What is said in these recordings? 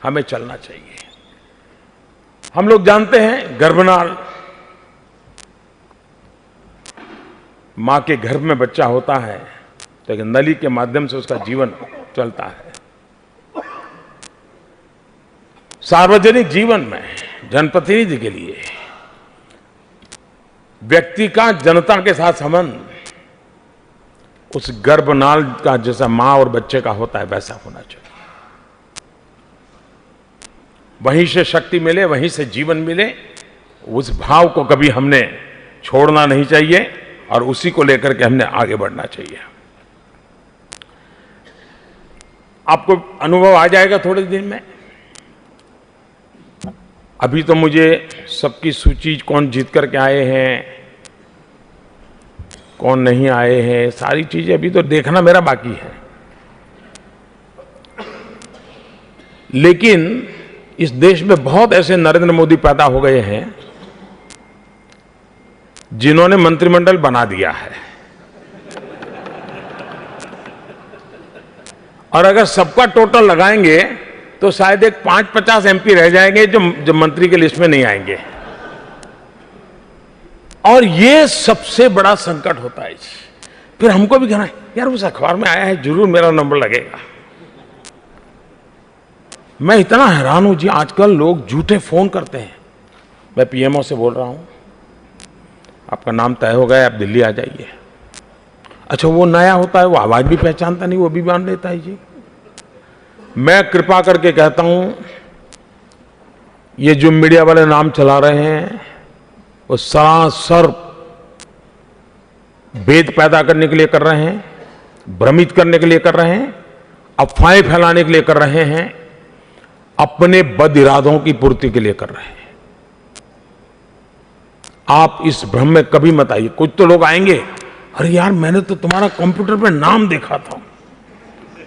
हमें चलना चाहिए। हम लोग जानते हैं गर्भनाल, मां के गर्भ में बच्चा होता है तो एक नली के माध्यम से उसका जीवन चलता है। सार्वजनिक जीवन में जनप्रतिनिधि के लिए व्यक्ति का जनता के साथ संबंध उस गर्भनाल का जैसा मां और बच्चे का होता है वैसा होना चाहिए। वहीं से शक्ति मिले, वहीं से जीवन मिले, उस भाव को कभी हमने छोड़ना नहीं चाहिए और उसी को लेकर के हमने आगे बढ़ना चाहिए। आपको अनुभव आ जाएगा थोड़े दिन में। अभी तो मुझे सबकी सूची, कौन जीत करके आए हैं, कौन नहीं आए हैं, सारी चीजें अभी तो देखना मेरा बाकी है। लेकिन इस देश में बहुत ऐसे नरेंद्र मोदी पैदा हो गए हैं जिन्होंने मंत्रिमंडल बना दिया है, और अगर सबका टोटल लगाएंगे तो शायद एक 5-50 एमपी रह जाएंगे जो मंत्री के लिस्ट में नहीं आएंगे। और ये सबसे बड़ा संकट होता है। फिर हमको भी कहना है यार उस अखबार में आया है, जरूर मेरा नंबर लगेगा। मैं इतना हैरान हूं जी, आजकल लोग झूठे फोन करते हैं। मैं पीएमओ से बोल रहा हूं, आपका नाम तय हो गया, आप दिल्ली आ जाइए। अच्छा, वो नया होता है, वो आवाज भी पहचानता नहीं, वो भी मान लेता है जी। मैं कृपा करके कहता हूं, ये जो मीडिया वाले नाम चला रहे हैं वो सरासर भेद पैदा करने के लिए कर रहे हैं, भ्रमित करने के लिए कर रहे हैं, अफवाहें फैलाने के लिए कर रहे हैं, अपने बद इरादों की पूर्ति के लिए कर रहे हैं। आप इस भ्रम में कभी मत आइए। कुछ तो लोग आएंगे, अरे यार मैंने तो तुम्हारा कंप्यूटर पे नाम देखा था,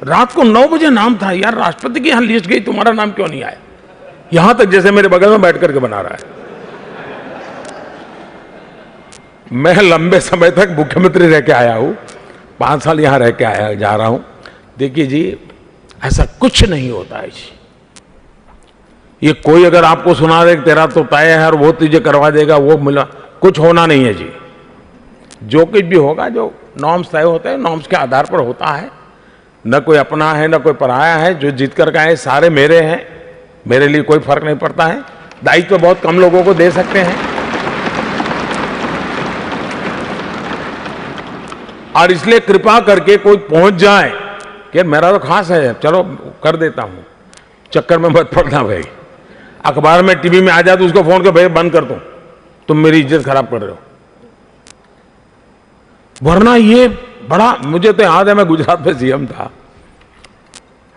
रात को 9 बजे नाम था यार, राष्ट्रपति की यहां लिस्ट गई, तुम्हारा नाम क्यों नहीं आया? यहां तक जैसे मेरे बगल में बैठ करके बना रहा है। मैं लंबे समय तक मुख्यमंत्री रह के आया हूं, 5 साल यहां रह के आया जा रहा हूं। देखिए जी, ऐसा कुछ नहीं होता है जी। ये कोई अगर आपको सुना दे तेरा तो तय है और वो तुझे करवा देगा, वो मिला, कुछ होना नहीं है जी। जो कुछ भी होगा, जो नॉर्म्स तय होते हैं, नॉर्म्स के आधार पर होता है। न कोई अपना है न कोई पराया है। जो जीत कर आए सारे मेरे हैं, मेरे लिए कोई फर्क नहीं पड़ता है। दायित्व तो बहुत कम लोगों को दे सकते हैं, और इसलिए कृपा करके कोई पहुंच जाए कि मेरा तो खास है, चलो कर देता हूं, चक्कर में मत पड़ना भाई। अखबार में, टीवी में आ जाए तो उसको फोन कर, भाई बंद कर दो, तुम मेरी इज्जत खराब कर रहे हो। वरना ये बड़ा, मुझे तो याद है मैं गुजरात में सीएम था,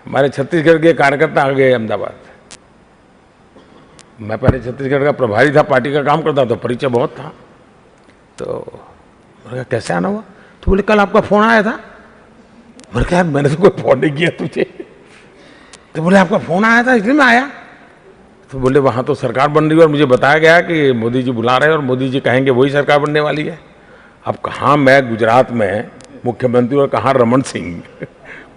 हमारे छत्तीसगढ़ के कार्यकर्ता आ गए अहमदाबाद। मैं पहले छत्तीसगढ़ का प्रभारी था, पार्टी का काम करता, तो परिचय बहुत था। तो मैंने कहा कैसे आना हुआ? तो बोले कल आपका फोन आया था। मैंने कहा मैंने तो कोई फोन नहीं किया तुझे। तो बोले आपका फोन आया था इसलिए मैं आया। तो बोले वहां तो सरकार बन रही है और मुझे बताया गया कि मोदी जी बुला रहे हैं और मोदी जी कहेंगे वही सरकार बनने वाली है। अब कहाँ मैं गुजरात में मुख्यमंत्री और कहाँ रमन सिंह,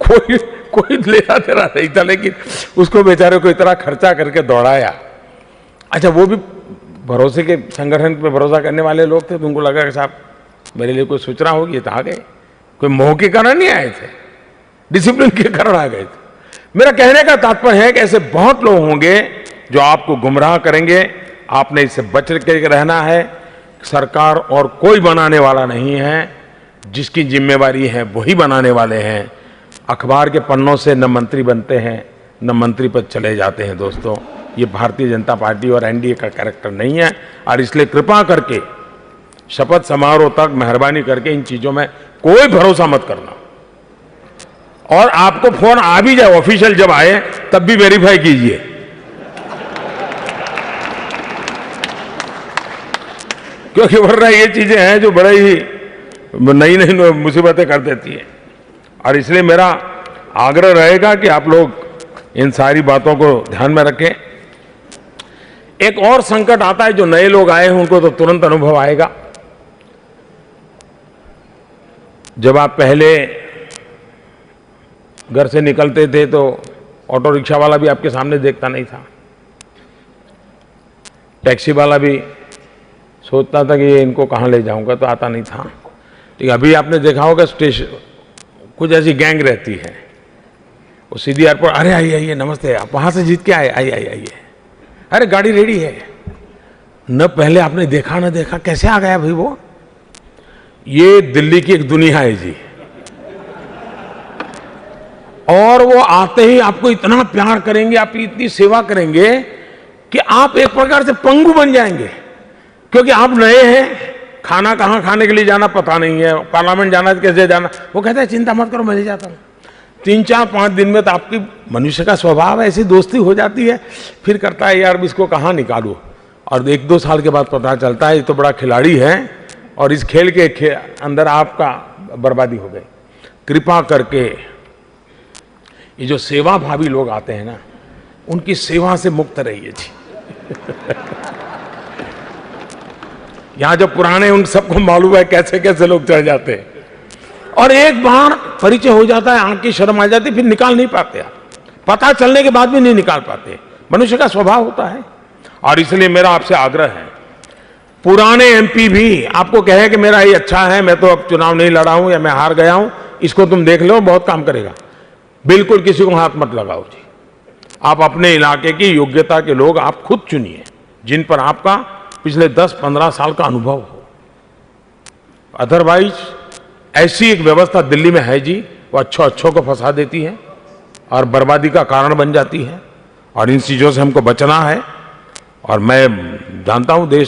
कोई लेना देना नहीं था, लेकिन उसको बेचारे को इतना खर्चा करके दौड़ाया। अच्छा, वो भी भरोसे के संगठन पे भरोसा करने वाले लोग थे, तो उनको लगा कि साहब मेरे लिए कोई सूचना होगी, तो आ गए। कोई मोह के कारण नहीं आए थे, डिसिप्लिन के कारण आ गए थे। मेरा कहने का तात्पर्य है कि ऐसे बहुत लोग होंगे जो आपको गुमराह करेंगे। आपने इससे बच के रहना है। सरकार और कोई बनाने वाला नहीं है, जिसकी जिम्मेवारी है वही बनाने वाले हैं। अखबार के पन्नों से न मंत्री बनते हैं न मंत्री पद चले जाते हैं। दोस्तों, ये भारतीय जनता पार्टी और एनडीए का कैरेक्टर नहीं है, और इसलिए कृपा करके शपथ समारोह तक मेहरबानी करके इन चीजों में कोई भरोसा मत करना। और आपको फोन आ भी जाए ऑफिशियल, जब आए तब भी वेरीफाई कीजिए, क्योंकि वरना ये चीजें हैं जो बड़े ही नई नई मुसीबतें कर देती हैं। और इसलिए मेरा आग्रह रहेगा कि आप लोग इन सारी बातों को ध्यान में रखें। एक और संकट आता है, जो नए लोग आए हैं उनको तो तुरंत अनुभव आएगा। जब आप पहले घर से निकलते थे तो ऑटो रिक्शा वाला भी आपके सामने देखता नहीं था, टैक्सी वाला भी सोचता था कि ये इनको कहाँ ले जाऊंगा, तो आता नहीं था। ठीक, अभी आपने देखा होगा स्टेशन कुछ ऐसी गैंग रहती है, वो सीधी एयरपोर्ट, अरे आइए आइए नमस्ते, आप वहाँ से जीत के आए, आइए आइए आइए, अरे गाड़ी रेडी है। न पहले आपने देखा न देखा, कैसे आ गया भाई वो। ये दिल्ली की एक दुनिया है जी। और वो आते ही आपको इतना प्यार करेंगे, आपकी इतनी सेवा करेंगे कि आप एक प्रकार से पंगु बन जाएंगे, क्योंकि आप नए हैं, खाना कहाँ खाने के लिए जाना पता नहीं है, पार्लियामेंट जाना है कैसे जाना। वो कहते हैं चिंता मत करो मैं ले जाता हूँ। 3-4-5 दिन में तो आपकी मनुष्य का स्वभाव है, ऐसी दोस्ती हो जाती है, फिर करता है यार इसको कहाँ निकालूं। और 1-2 साल के बाद पता चलता है ये तो बड़ा खिलाड़ी है और इस खेल के अंदर आपका बर्बादी हो गई। कृपा करके ये जो सेवा भावी लोग आते हैं ना, उनकी सेवा से मुक्त रहिए जी। यहां जो पुराने, उन सबको मालूम है कैसे कैसे लोग चढ़ जाते हैं, और एक बार परिचय हो जाता है, आंख की शर्म आ जाती, फिर निकाल नहीं पाते आप, पता चलने के बाद भी नहीं निकाल पाते। मनुष्य का स्वभाव होता है। और इसलिए मेरा आपसे आग्रह है, पुराने एमपी भी आपको कहे कि मेरा ये अच्छा है, मैं तो अब चुनाव नहीं लड़ा हूं या मैं हार गया हूं, इसको तुम देख लो बहुत काम करेगा, बिल्कुल किसी को हाथ मत लगाओ जी। आप अपने इलाके की योग्यता के लोग आप खुद चुनिए, जिन पर आपका पिछले 10-15 साल का अनुभव हो। अदरवाइज ऐसी एक व्यवस्था दिल्ली में है जी, वो अच्छों को फंसा देती है और बर्बादी का कारण बन जाती है, और इन चीज़ों से हमको बचना है। और मैं जानता हूं देश